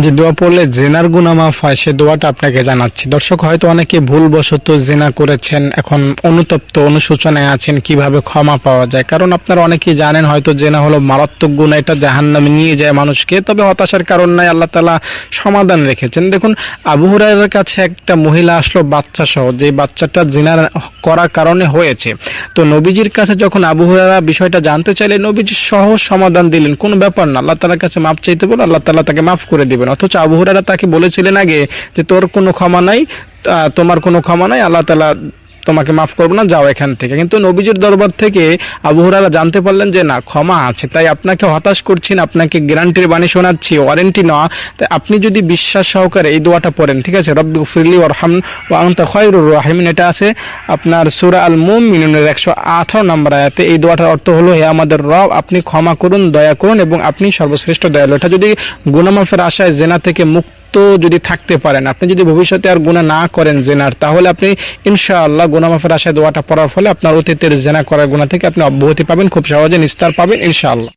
যে দোয়া পড়লে জেনার গুনাহ মাফ হয়, সে দোয়াটা আপনাকে জানাচ্ছি। দর্শক, হয়তো অনেকে ভুলবশত জেনা করেছেন, এখন অনুতপ্ত অনুশোচনায় আছেন কিভাবে ক্ষমা পাওয়া যায়। কারণ আপনারা অনেকেই জানেন হয়তো জেনা হলো মারাত্মক গুনাহ, এটা জাহান্নামে নিয়ে যায় মানুষকে। তবে হতাশার কারণ নাই, আল্লাহ তাআলা সমাধান রেখেছেন। দেখুন, আবু হুরায়রার কাছে একটা মহিলা আসলো বাচ্চা সহ, যে বাচ্চাটা জেনা করার কারণে হয়েছে। তো নবীজির কাছে যখন আবু হুরায়রা বিষয়টা জানতে চাইলে নবীজি সহজ সমাধান দিলেন, কোনো ব্যাপার না, আল্লাহ তাআলার কাছে মাফ চাইতে বলো, আল্লাহ তাআলা তাকে মাফ করে দিবেন। অথচ আবু হুরায়রা তাকে বলেছিলেন আগে যে তোর কোনো ক্ষমা নাই, তোমার কোনো ক্ষমা নাই, আল্লাহ তাআলা তোমাকে মাফ করবো না, যাও এখান থেকে। কিন্তু নবীজির দরবার থেকে আবু হুরায়রা জানতে পারলেন যে না, ক্ষমা আছে। তাই আপনাকে হতাশ করছি না, আপনাকে গ্যারান্টির বাণী শোনাচ্ছি, ওয়ারেন্টি না। তাই আপনি যদি বিশ্বাস সহকারে এই দোয়াটা পড়েন, ঠিক আছে, রব্বি গফিরলি ওয়ারহাম ওয়া আনতা খায়রুর রাহিমিন, এটা আছে আপনার সূরা আল মুমিনুনের 118 নম্বর আয়াতে। এই দোয়াটার অর্থ হলো, হে আমাদের রব, আপনি ক্ষমা করুন, দয়া করুন এবং আপনি সর্বশ্রেষ্ঠ দয়ালু। এটা যদি গুনাহ মাফের আশায় জেনা থেকে মুক্ত যদি থাকতে পারেন, আপনি যদি ভবিষ্যতে আর গুনাহ না করেন জেনার, তাহলে আপনি ইনশাআল্লাহ গুনাহ মাফের আশায় দোয়াটা পড়ার ফলে আপনার অতীতের জেনা করার গুনাহ থেকে আপনি অব্যাহতি পাবেন, খুব সহজে নিস্তার পাবেন ইনশাআল্লাহ।